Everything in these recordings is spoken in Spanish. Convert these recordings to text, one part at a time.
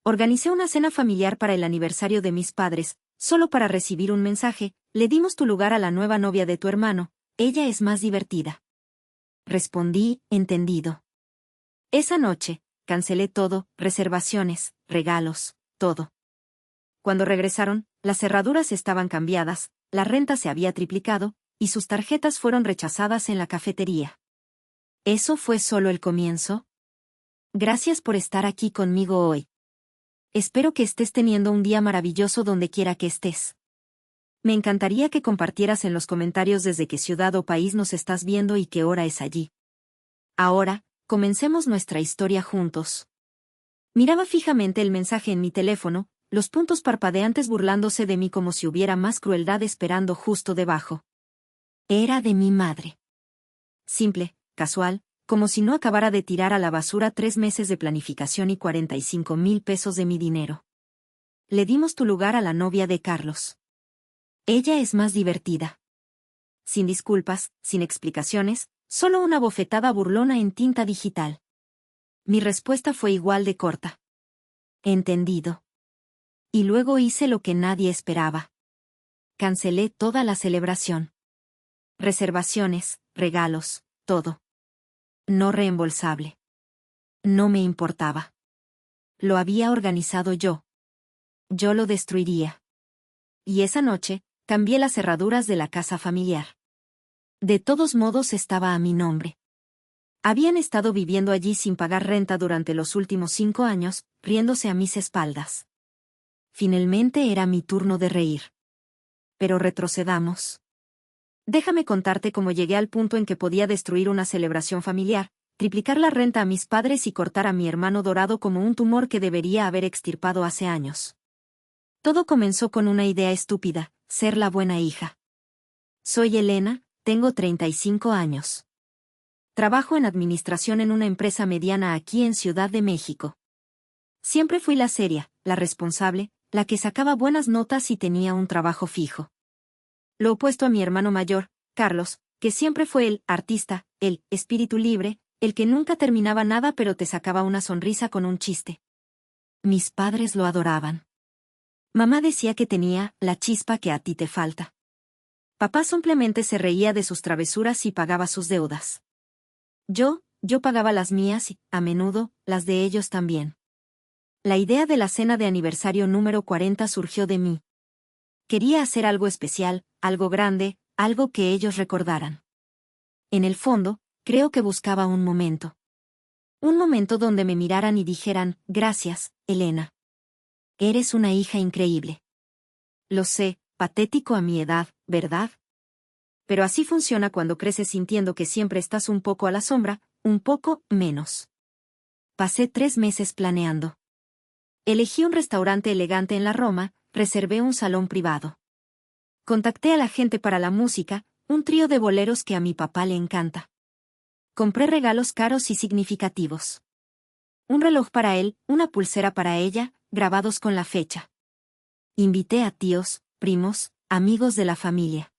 Organicé una cena familiar para el aniversario de mis padres, solo para recibir un mensaje: le dimos tu lugar a la nueva novia de tu hermano, ella es más divertida. Respondí, entendido. Esa noche, cancelé todo, reservaciones, regalos, todo. Cuando regresaron, las cerraduras estaban cambiadas, la renta se había triplicado, y sus tarjetas fueron rechazadas en la cafetería. ¿Eso fue solo el comienzo? Gracias por estar aquí conmigo hoy. Espero que estés teniendo un día maravilloso donde quiera que estés. Me encantaría que compartieras en los comentarios desde qué ciudad o país nos estás viendo y qué hora es allí. Ahora, comencemos nuestra historia juntos. Miraba fijamente el mensaje en mi teléfono, los puntos parpadeantes burlándose de mí como si hubiera más crueldad esperando justo debajo. Era de mi madre. Simple, casual, como si no acabara de tirar a la basura 3 meses de planificación y 45,000 pesos de mi dinero. Le dimos tu lugar a la novia de Carlos. Ella es más divertida. Sin disculpas, sin explicaciones, solo una bofetada burlona en tinta digital. Mi respuesta fue igual de corta. Entendido. Y luego hice lo que nadie esperaba. Cancelé toda la celebración. Reservaciones, regalos, todo. No reembolsable. No me importaba. Lo había organizado yo. Yo lo destruiría. Y esa noche, cambié las cerraduras de la casa familiar. De todos modos estaba a mi nombre. Habían estado viviendo allí sin pagar renta durante los últimos 5 años, riéndose a mis espaldas. Finalmente era mi turno de reír. Pero retrocedamos. Déjame contarte cómo llegué al punto en que podía destruir una celebración familiar, triplicar la renta a mis padres y cortar a mi hermano dorado como un tumor que debería haber extirpado hace años. Todo comenzó con una idea estúpida: ser la buena hija. Soy Elena, tengo 35 años. Trabajo en administración en una empresa mediana aquí en Ciudad de México. Siempre fui la seria, la responsable, la que sacaba buenas notas y tenía un trabajo fijo. Lo opuesto a mi hermano mayor, Carlos, que siempre fue el artista, el espíritu libre, el que nunca terminaba nada pero te sacaba una sonrisa con un chiste. Mis padres lo adoraban. Mamá decía que tenía la chispa que a ti te falta. Papá simplemente se reía de sus travesuras y pagaba sus deudas. Yo pagaba las mías y, a menudo, las de ellos también. La idea de la cena de aniversario número 40 surgió de mí. Quería hacer algo especial, algo grande, algo que ellos recordaran. En el fondo, creo que buscaba un momento. Un momento donde me miraran y dijeran: gracias, Elena. Eres una hija increíble. Lo sé, patético a mi edad, ¿verdad? Pero así funciona cuando creces sintiendo que siempre estás un poco a la sombra, un poco menos. Pasé 3 meses planeando. Elegí un restaurante elegante en la Roma, reservé un salón privado. Contacté a la gente para la música, un trío de boleros que a mi papá le encanta. Compré regalos caros y significativos. Un reloj para él, una pulsera para ella, grabados con la fecha. Invité a tíos, primos, amigos de la familia.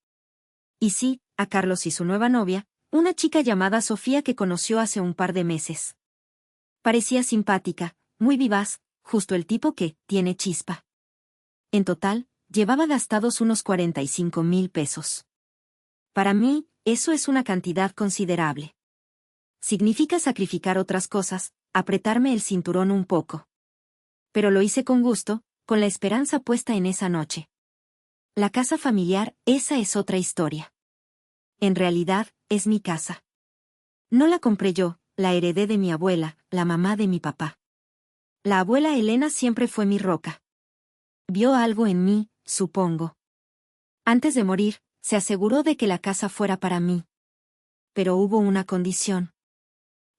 Y sí, a Carlos y su nueva novia, una chica llamada Sofía que conoció hace un par de meses. Parecía simpática, muy vivaz, justo el tipo que tiene chispa. En total, llevaba gastados unos 45,000 pesos. Para mí, eso es una cantidad considerable. Significa sacrificar otras cosas, apretarme el cinturón un poco. Pero lo hice con gusto, con la esperanza puesta en esa noche. La casa familiar, esa es otra historia. En realidad, es mi casa. No la compré yo, la heredé de mi abuela, la mamá de mi papá. La abuela Elena siempre fue mi roca. Vio algo en mí, supongo. Antes de morir, se aseguró de que la casa fuera para mí. Pero hubo una condición.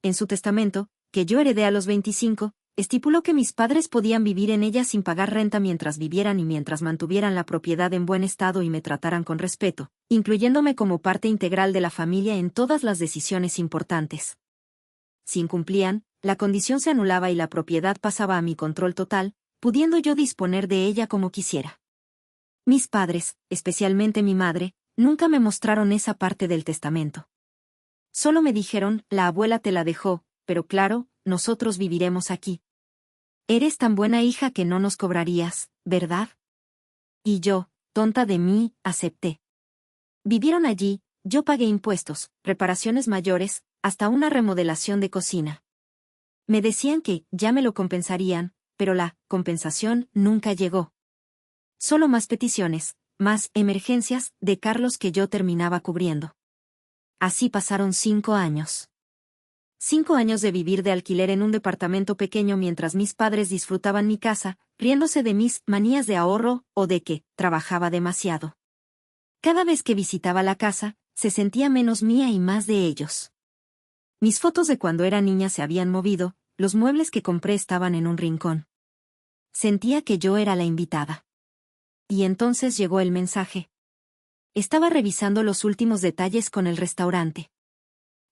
En su testamento, que yo heredé a los 25, estipuló que mis padres podían vivir en ella sin pagar renta mientras vivieran y mientras mantuvieran la propiedad en buen estado y me trataran con respeto, incluyéndome como parte integral de la familia en todas las decisiones importantes. Si incumplían, la condición se anulaba y la propiedad pasaba a mi control total, pudiendo yo disponer de ella como quisiera. Mis padres, especialmente mi madre, nunca me mostraron esa parte del testamento. Solo me dijeron: la abuela te la dejó, pero claro, nosotros viviremos aquí. Eres tan buena hija que no nos cobrarías, ¿verdad? Y yo, tonta de mí, acepté. Vivieron allí, yo pagué impuestos, reparaciones mayores, hasta una remodelación de cocina. Me decían que ya me lo compensarían, pero la compensación nunca llegó. Solo más peticiones, más emergencias de Carlos que yo terminaba cubriendo. Así pasaron 5 años. 5 años de vivir de alquiler en un departamento pequeño mientras mis padres disfrutaban mi casa, riéndose de mis manías de ahorro o de que trabajaba demasiado. Cada vez que visitaba la casa, se sentía menos mía y más de ellos. Mis fotos de cuando era niña se habían movido, los muebles que compré estaban en un rincón. Sentía que yo era la invitada. Y entonces llegó el mensaje. Estaba revisando los últimos detalles con el restaurante.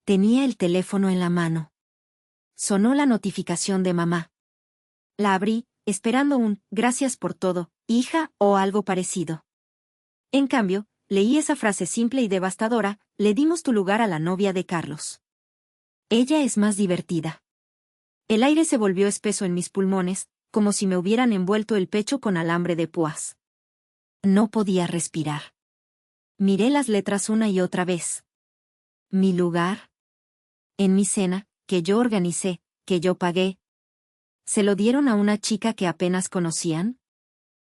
Tenía el teléfono en la mano. Sonó la notificación de mamá. La abrí, esperando un "gracias por todo, hija" o algo parecido. En cambio, leí esa frase simple y devastadora: le dimos tu lugar a la novia de Carlos. Ella es más divertida. El aire se volvió espeso en mis pulmones, como si me hubieran envuelto el pecho con alambre de púas. No podía respirar. Miré las letras una y otra vez. ¿Mi lugar? En mi cena, que yo organicé, que yo pagué. ¿Se lo dieron a una chica que apenas conocían?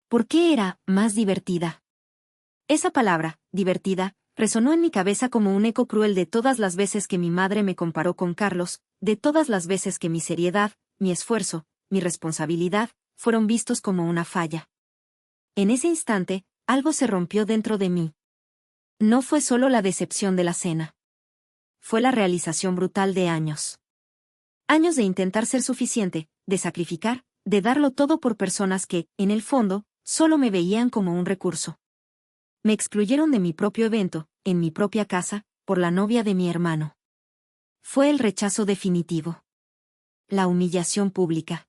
¿Por qué era más divertida? Esa palabra, divertida, resonó en mi cabeza como un eco cruel de todas las veces que mi madre me comparó con Carlos, de todas las veces que mi seriedad, mi esfuerzo, mi responsabilidad, fueron vistos como una falla. En ese instante, algo se rompió dentro de mí. No fue solo la decepción de la cena. Fue la realización brutal de años. Años de intentar ser suficiente, de sacrificar, de darlo todo por personas que, en el fondo, solo me veían como un recurso. Me excluyeron de mi propio evento, en mi propia casa, por la novia de mi hermano. Fue el rechazo definitivo. La humillación pública.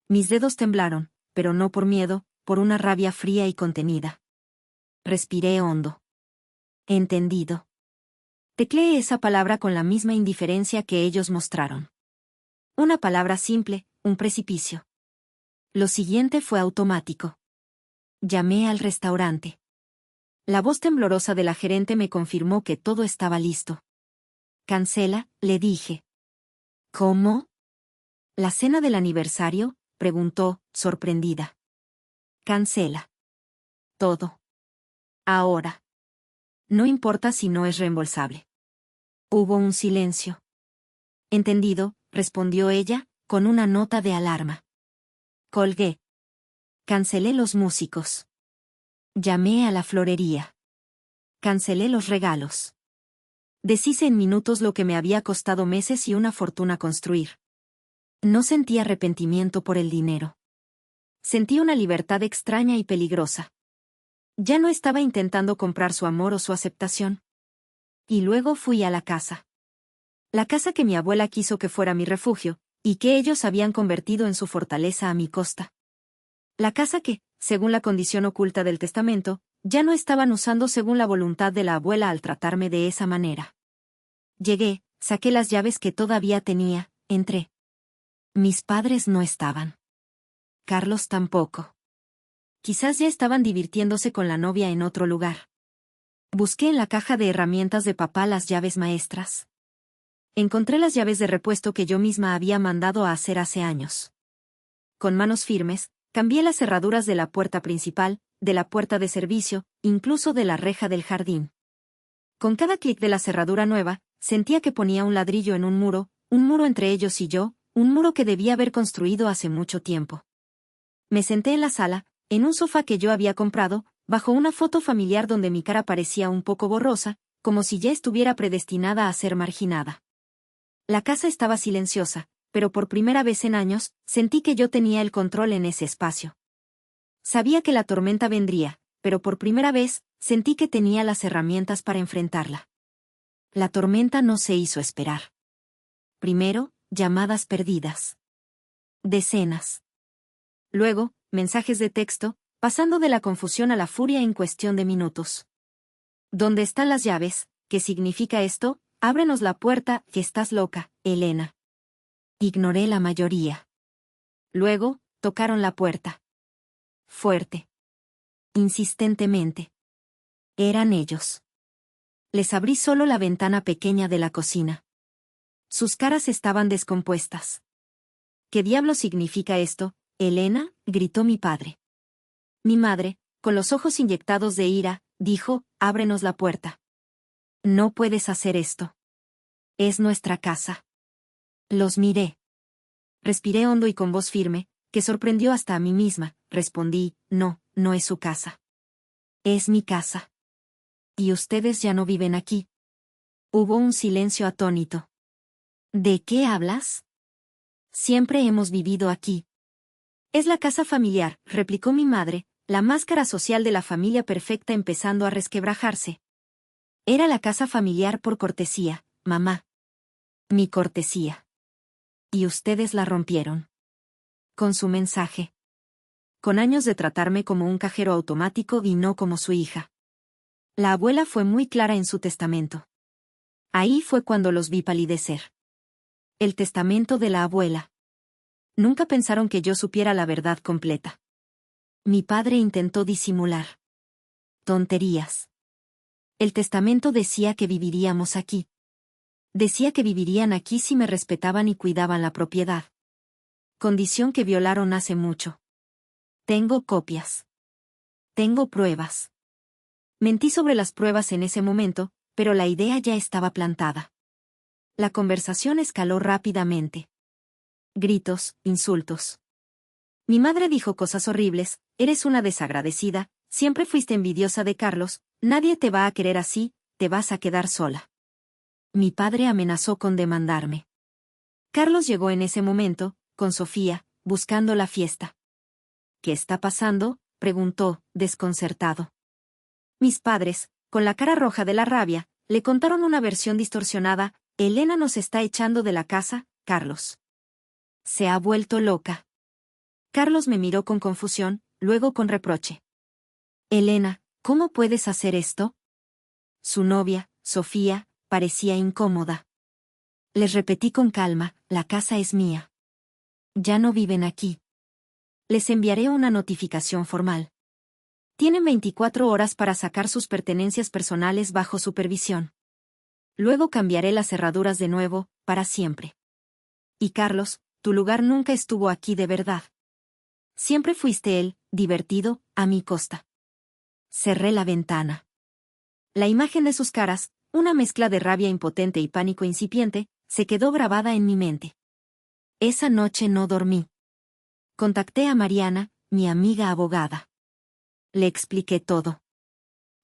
Mis dedos temblaron, pero no por miedo, por una rabia fría y contenida. Respiré hondo. Entendido. Tecleé esa palabra con la misma indiferencia que ellos mostraron. Una palabra simple, un precipicio. Lo siguiente fue automático. Llamé al restaurante. La voz temblorosa de la gerente me confirmó que todo estaba listo. Cancela, le dije. ¿Cómo? ¿La cena del aniversario?, preguntó, sorprendida. Cancela. Todo. Ahora. No importa si no es reembolsable. Hubo un silencio. Entendido, respondió ella, con una nota de alarma. Colgué. Cancelé los músicos. Llamé a la florería. Cancelé los regalos. Deshice en minutos lo que me había costado meses y una fortuna construir. No sentí arrepentimiento por el dinero. Sentí una libertad extraña y peligrosa. Ya no estaba intentando comprar su amor o su aceptación. Y luego fui a la casa. La casa que mi abuela quiso que fuera mi refugio, y que ellos habían convertido en su fortaleza a mi costa. La casa que, según la condición oculta del testamento, ya no estaban usando según la voluntad de la abuela al tratarme de esa manera. Llegué, saqué las llaves que todavía tenía, entré. Mis padres no estaban. Carlos tampoco. Quizás ya estaban divirtiéndose con la novia en otro lugar. Busqué en la caja de herramientas de papá las llaves maestras. Encontré las llaves de repuesto que yo misma había mandado a hacer hace años. Con manos firmes, cambié las cerraduras de la puerta principal, de la puerta de servicio, incluso de la reja del jardín. Con cada clic de la cerradura nueva, sentía que ponía un ladrillo en un muro entre ellos y yo, un muro que debía haber construido hace mucho tiempo. Me senté en la sala, en un sofá que yo había comprado, bajo una foto familiar donde mi cara parecía un poco borrosa, como si ya estuviera predestinada a ser marginada. La casa estaba silenciosa, pero por primera vez en años, sentí que yo tenía el control en ese espacio. Sabía que la tormenta vendría, pero por primera vez, sentí que tenía las herramientas para enfrentarla. La tormenta no se hizo esperar. Primero, llamadas perdidas. Decenas. Luego, mensajes de texto, pasando de la confusión a la furia en cuestión de minutos. ¿Dónde están las llaves? ¿Qué significa esto? Ábrenos la puerta, que estás loca, Elena. Ignoré la mayoría. Luego, tocaron la puerta. Fuerte. Insistentemente. Eran ellos. Les abrí solo la ventana pequeña de la cocina. Sus caras estaban descompuestas. ¿Qué diablo significa esto, Elena?, gritó mi padre. Mi madre, con los ojos inyectados de ira, dijo, ábrenos la puerta. No puedes hacer esto. Es nuestra casa. Los miré. Respiré hondo y con voz firme, que sorprendió hasta a mí misma, respondí, no, no es su casa. Es mi casa. Y ustedes ya no viven aquí. Hubo un silencio atónito. ¿De qué hablas? Siempre hemos vivido aquí. Es la casa familiar, replicó mi madre, la máscara social de la familia perfecta empezando a resquebrajarse. Era la casa familiar por cortesía, mamá. Mi cortesía. Y ustedes la rompieron. Con su mensaje. Con años de tratarme como un cajero automático y no como su hija. La abuela fue muy clara en su testamento. Ahí fue cuando los vi palidecer. El testamento de la abuela. Nunca pensaron que yo supiera la verdad completa. Mi padre intentó disimular. Tonterías. El testamento decía que viviríamos aquí. Decía que vivirían aquí si me respetaban y cuidaban la propiedad. Condición que violaron hace mucho. Tengo copias. Tengo pruebas. Mentí sobre las pruebas en ese momento, pero la idea ya estaba plantada. La conversación escaló rápidamente. Gritos, insultos. Mi madre dijo cosas horribles, eres una desagradecida, siempre fuiste envidiosa de Carlos, nadie te va a querer así, te vas a quedar sola. Mi padre amenazó con demandarme. Carlos llegó en ese momento, con Sofía, buscando la fiesta. ¿Qué está pasando?, preguntó, desconcertado. Mis padres, con la cara roja de la rabia, le contaron una versión distorsionada, Elena nos está echando de la casa, Carlos. Se ha vuelto loca. Carlos me miró con confusión, luego con reproche. Elena, ¿cómo puedes hacer esto? Su novia, Sofía, parecía incómoda. Les repetí con calma, la casa es mía. Ya no viven aquí. Les enviaré una notificación formal. Tienen 24 horas para sacar sus pertenencias personales bajo supervisión. Luego cambiaré las cerraduras de nuevo, para siempre. Y Carlos, tu lugar nunca estuvo aquí de verdad. Siempre fuiste él, divertido, a mi costa. Cerré la ventana. La imagen de sus caras, una mezcla de rabia impotente y pánico incipiente, se quedó grabada en mi mente. Esa noche no dormí. Contacté a Mariana, mi amiga abogada. Le expliqué todo.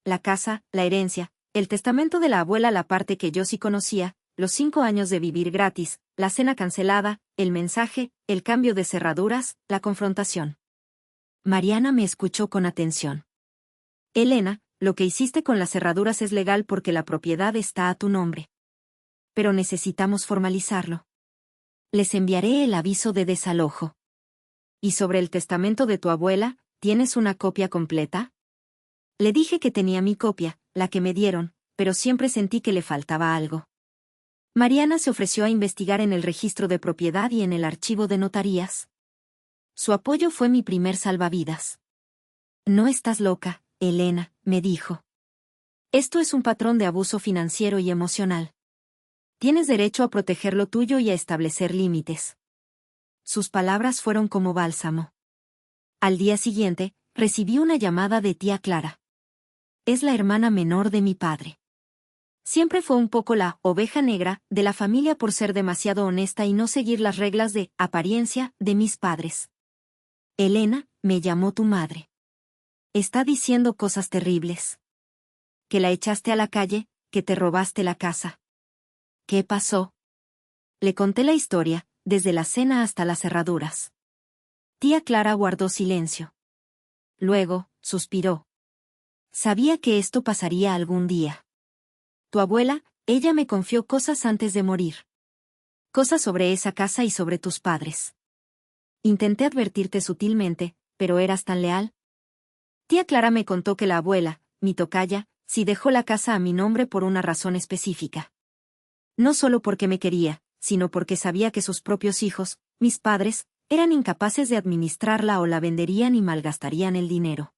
La casa, la herencia, el testamento de la abuela, la parte que yo sí conocía, los 5 años de vivir gratis, la cena cancelada, el mensaje, el cambio de cerraduras, la confrontación. Mariana me escuchó con atención. Elena, lo que hiciste con las cerraduras es legal porque la propiedad está a tu nombre. Pero necesitamos formalizarlo. Les enviaré el aviso de desalojo. ¿Y sobre el testamento de tu abuela, tienes una copia completa? Le dije que tenía mi copia, la que me dieron, pero siempre sentí que le faltaba algo. Mariana se ofreció a investigar en el registro de propiedad y en el archivo de notarías. Su apoyo fue mi primer salvavidas. No estás loca, Elena, me dijo. Esto es un patrón de abuso financiero y emocional. Tienes derecho a proteger lo tuyo y a establecer límites. Sus palabras fueron como bálsamo. Al día siguiente, recibí una llamada de tía Clara. Es la hermana menor de mi padre. Siempre fue un poco la oveja negra de la familia por ser demasiado honesta y no seguir las reglas de apariencia de mis padres. Elena, me llamó tu madre. Está diciendo cosas terribles. Que la echaste a la calle, que te robaste la casa. ¿Qué pasó? Le conté la historia, desde la cena hasta las cerraduras. Tía Clara guardó silencio. Luego, suspiró. Sabía que esto pasaría algún día. Tu abuela, ella me confió cosas antes de morir. Cosas sobre esa casa y sobre tus padres. Intenté advertirte sutilmente, pero eras tan leal. Tía Clara me contó que la abuela, mi tocaya, sí dejó la casa a mi nombre por una razón específica. No solo porque me quería, sino porque sabía que sus propios hijos, mis padres, eran incapaces de administrarla o la venderían y malgastarían el dinero.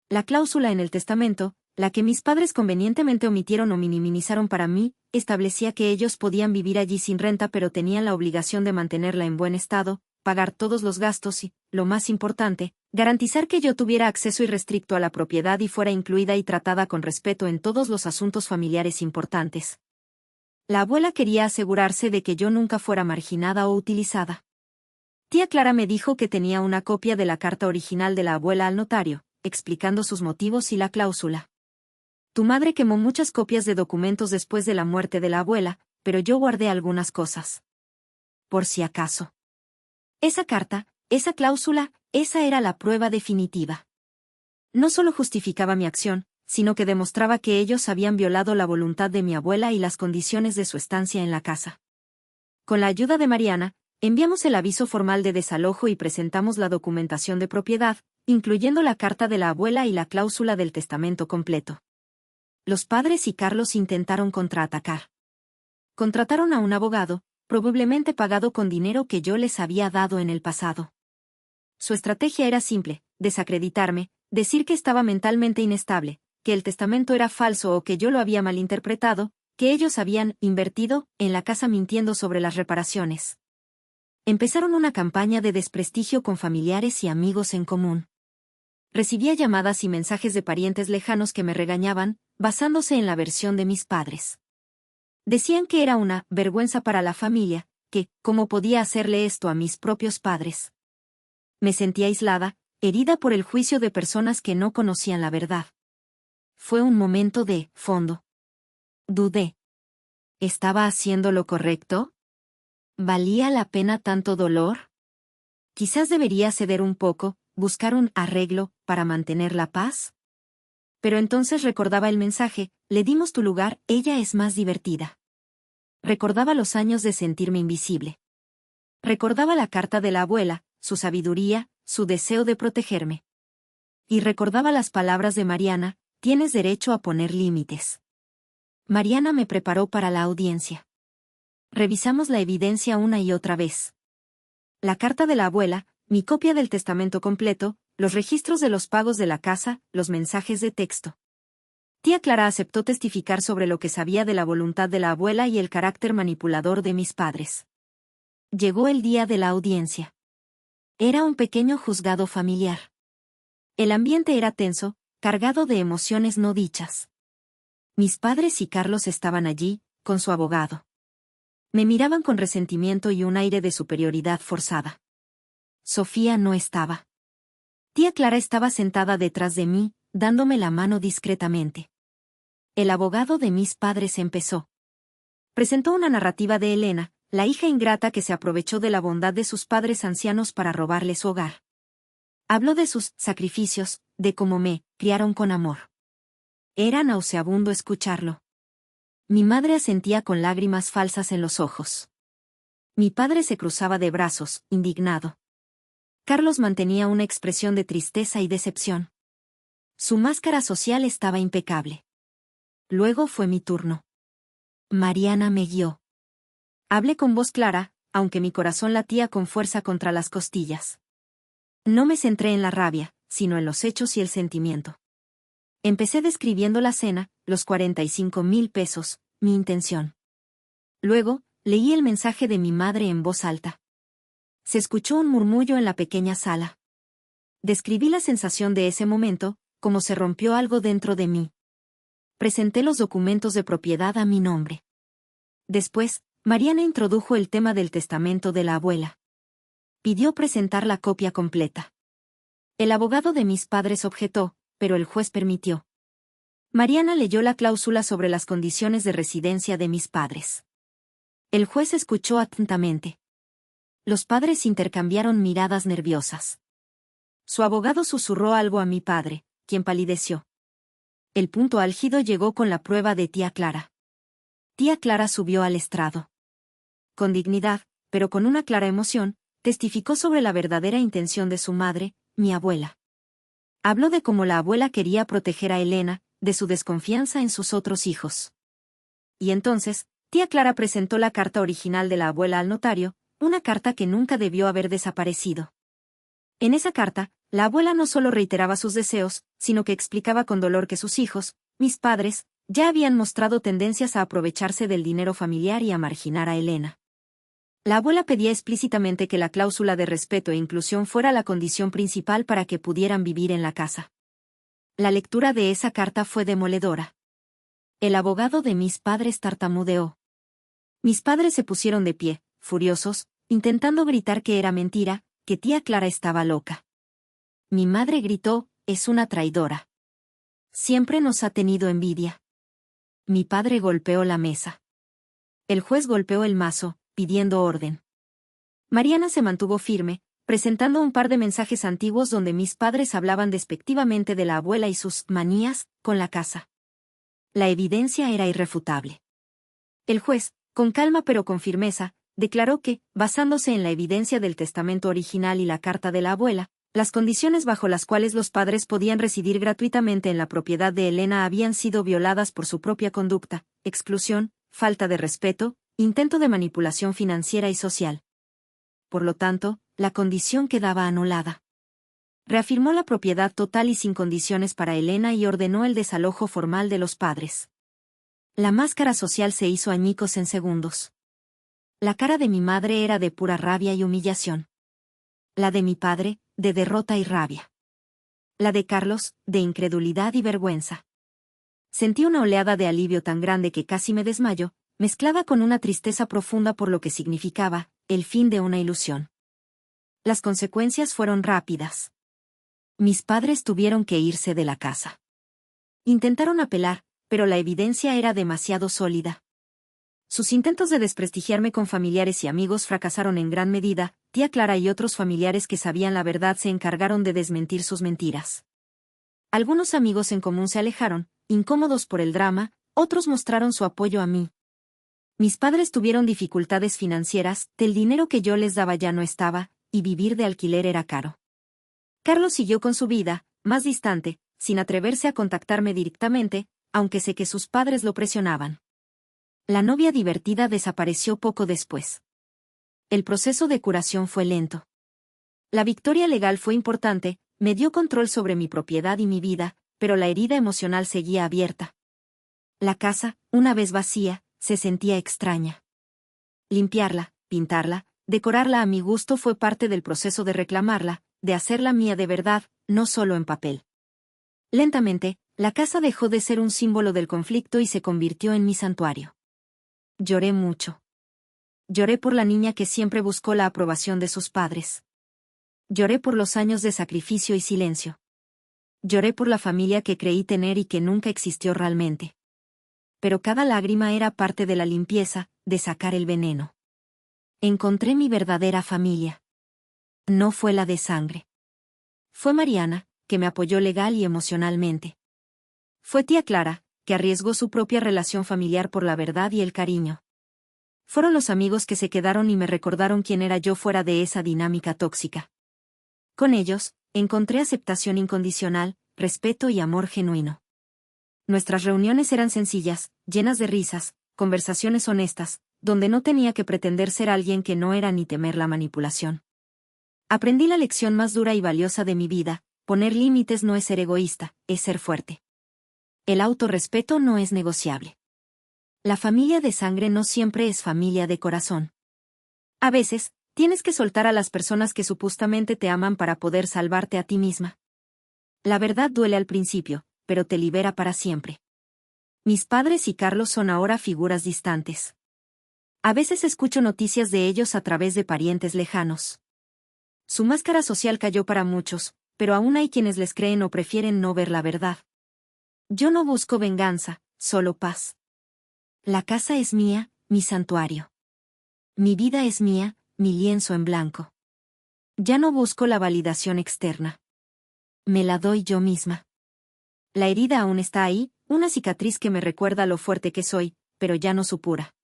La cláusula en el testamento, la que mis padres convenientemente omitieron o minimizaron para mí, establecía que ellos podían vivir allí sin renta pero tenían la obligación de mantenerla en buen estado, pagar todos los gastos y, lo más importante, garantizar que yo tuviera acceso irrestricto a la propiedad y fuera incluida y tratada con respeto en todos los asuntos familiares importantes. La abuela quería asegurarse de que yo nunca fuera marginada o utilizada. Tía Clara me dijo que tenía una copia de la carta original de la abuela al notario, explicando sus motivos y la cláusula. Tu madre quemó muchas copias de documentos después de la muerte de la abuela, pero yo guardé algunas cosas. Por si acaso. Esa carta, esa cláusula, esa era la prueba definitiva. No solo justificaba mi acción, sino que demostraba que ellos habían violado la voluntad de mi abuela y las condiciones de su estancia en la casa. Con la ayuda de Mariana, enviamos el aviso formal de desalojo y presentamos la documentación de propiedad, incluyendo la carta de la abuela y la cláusula del testamento completo. Los padres y Carlos intentaron contraatacar. Contrataron a un abogado, probablemente pagado con dinero que yo les había dado en el pasado. Su estrategia era simple: desacreditarme, decir que estaba mentalmente inestable, que el testamento era falso o que yo lo había malinterpretado, que ellos habían invertido en la casa mintiendo sobre las reparaciones. Empezaron una campaña de desprestigio con familiares y amigos en común. Recibía llamadas y mensajes de parientes lejanos que me regañaban, basándose en la versión de mis padres. Decían que era una vergüenza para la familia, que, ¿cómo podía hacerle esto a mis propios padres? Me sentía aislada, herida por el juicio de personas que no conocían la verdad. Fue un momento de fondo. Dudé. ¿Estaba haciendo lo correcto? ¿Valía la pena tanto dolor? Quizás debería ceder un poco, buscar un arreglo, para mantener la paz. Pero entonces recordaba el mensaje: le dimos tu lugar, ella es más divertida. Recordaba los años de sentirme invisible. Recordaba la carta de la abuela, su sabiduría, su deseo de protegerme. Y recordaba las palabras de Mariana: tienes derecho a poner límites. Mariana me preparó para la audiencia. Revisamos la evidencia una y otra vez. La carta de la abuela, mi copia del testamento completo, los registros de los pagos de la casa, los mensajes de texto. Tía Clara aceptó testificar sobre lo que sabía de la voluntad de la abuela y el carácter manipulador de mis padres. Llegó el día de la audiencia. Era un pequeño juzgado familiar. El ambiente era tenso, cargado de emociones no dichas. Mis padres y Carlos estaban allí, con su abogado. Me miraban con resentimiento y un aire de superioridad forzada. Sofía no estaba. Tía Clara estaba sentada detrás de mí, dándome la mano discretamente. El abogado de mis padres empezó. Presentó una narrativa de Elena, la hija ingrata que se aprovechó de la bondad de sus padres ancianos para robarle su hogar. Habló de sus sacrificios, de cómo me criaron con amor. Era nauseabundo escucharlo. Mi madre asentía con lágrimas falsas en los ojos. Mi padre se cruzaba de brazos, indignado. Carlos mantenía una expresión de tristeza y decepción. Su máscara social estaba impecable. Luego fue mi turno. Mariana me guió. Hablé con voz clara, aunque mi corazón latía con fuerza contra las costillas. No me centré en la rabia, sino en los hechos y el sentimiento. Empecé describiendo la cena, los 45,000 pesos, mi intención. Luego, leí el mensaje de mi madre en voz alta. Se escuchó un murmullo en la pequeña sala. Describí la sensación de ese momento, como se rompió algo dentro de mí. Presenté los documentos de propiedad a mi nombre. Después, Mariana introdujo el tema del testamento de la abuela. Pidió presentar la copia completa. El abogado de mis padres objetó, pero el juez permitió. Mariana leyó la cláusula sobre las condiciones de residencia de mis padres. El juez escuchó atentamente. Los padres intercambiaron miradas nerviosas. Su abogado susurró algo a mi padre, quien palideció. El punto álgido llegó con la prueba de tía Clara. Tía Clara subió al estrado. Con dignidad, pero con una clara emoción, testificó sobre la verdadera intención de su madre, mi abuela. Habló de cómo la abuela quería proteger a Elena, de su desconfianza en sus otros hijos. Y entonces, tía Clara presentó la carta original de la abuela al notario, una carta que nunca debió haber desaparecido. En esa carta, la abuela no solo reiteraba sus deseos, sino que explicaba con dolor que sus hijos, mis padres, ya habían mostrado tendencias a aprovecharse del dinero familiar y a marginar a Elena. La abuela pedía explícitamente que la cláusula de respeto e inclusión fuera la condición principal para que pudieran vivir en la casa. La lectura de esa carta fue demoledora. El abogado de mis padres tartamudeó. Mis padres se pusieron de pie, furiosos, intentando gritar que era mentira, que tía Clara estaba loca. Mi madre gritó, es una traidora. Siempre nos ha tenido envidia. Mi padre golpeó la mesa. El juez golpeó el mazo, pidiendo orden. Mariana se mantuvo firme, presentando un par de mensajes antiguos donde mis padres hablaban despectivamente de la abuela y sus manías con la casa. La evidencia era irrefutable. El juez, con calma pero con firmeza, declaró que, basándose en la evidencia del testamento original y la carta de la abuela, las condiciones bajo las cuales los padres podían residir gratuitamente en la propiedad de Elena habían sido violadas por su propia conducta, exclusión, falta de respeto, intento de manipulación financiera y social. Por lo tanto, la condición quedaba anulada. Reafirmó la propiedad total y sin condiciones para Elena y ordenó el desalojo formal de los padres. La máscara social se hizo añicos en segundos. La cara de mi madre era de pura rabia y humillación. La de mi padre, de derrota y rabia. La de Carlos, de incredulidad y vergüenza. Sentí una oleada de alivio tan grande que casi me desmayo, mezclada con una tristeza profunda por lo que significaba, el fin de una ilusión. Las consecuencias fueron rápidas. Mis padres tuvieron que irse de la casa. Intentaron apelar, pero la evidencia era demasiado sólida. Sus intentos de desprestigiarme con familiares y amigos fracasaron en gran medida, tía Clara y otros familiares que sabían la verdad se encargaron de desmentir sus mentiras. Algunos amigos en común se alejaron, incómodos por el drama, otros mostraron su apoyo a mí. Mis padres tuvieron dificultades financieras, el dinero que yo les daba ya no estaba, y vivir de alquiler era caro. Carlos siguió con su vida, más distante, sin atreverse a contactarme directamente, aunque sé que sus padres lo presionaban. La novia divertida desapareció poco después. El proceso de curación fue lento. La victoria legal fue importante, me dio control sobre mi propiedad y mi vida, pero la herida emocional seguía abierta. La casa, una vez vacía, se sentía extraña. Limpiarla, pintarla, decorarla a mi gusto fue parte del proceso de reclamarla, de hacerla mía de verdad, no solo en papel. Lentamente, la casa dejó de ser un símbolo del conflicto y se convirtió en mi santuario. Lloré mucho. Lloré por la niña que siempre buscó la aprobación de sus padres. Lloré por los años de sacrificio y silencio. Lloré por la familia que creí tener y que nunca existió realmente. Pero cada lágrima era parte de la limpieza, de sacar el veneno. Encontré mi verdadera familia. No fue la de sangre. Fue Mariana, que me apoyó legal y emocionalmente. Fue tía Clara, que arriesgó su propia relación familiar por la verdad y el cariño. Fueron los amigos que se quedaron y me recordaron quién era yo fuera de esa dinámica tóxica. Con ellos, encontré aceptación incondicional, respeto y amor genuino. Nuestras reuniones eran sencillas, llenas de risas, conversaciones honestas, donde no tenía que pretender ser alguien que no era ni temer la manipulación. Aprendí la lección más dura y valiosa de mi vida: poner límites no es ser egoísta, es ser fuerte. El autorrespeto no es negociable. La familia de sangre no siempre es familia de corazón. A veces, tienes que soltar a las personas que supuestamente te aman para poder salvarte a ti misma. La verdad duele al principio, pero te libera para siempre. Mis padres y Carlos son ahora figuras distantes. A veces escucho noticias de ellos a través de parientes lejanos. Su máscara social cayó para muchos, pero aún hay quienes les creen o prefieren no ver la verdad. Yo no busco venganza, solo paz. La casa es mía, mi santuario. Mi vida es mía, mi lienzo en blanco. Ya no busco la validación externa. Me la doy yo misma. La herida aún está ahí, una cicatriz que me recuerda lo fuerte que soy, pero ya no supura.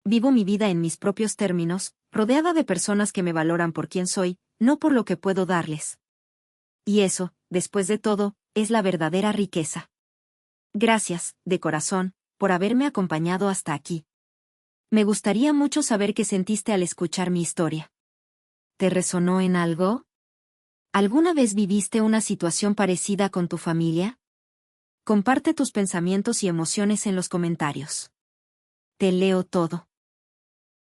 Vivo mi vida en mis propios términos, rodeada de personas que me valoran por quien soy, no por lo que puedo darles. Y eso, después de todo, es la verdadera riqueza. Gracias, de corazón, por haberme acompañado hasta aquí. Me gustaría mucho saber qué sentiste al escuchar mi historia. ¿Te resonó en algo? ¿Alguna vez viviste una situación parecida con tu familia? Comparte tus pensamientos y emociones en los comentarios. Te leo todo.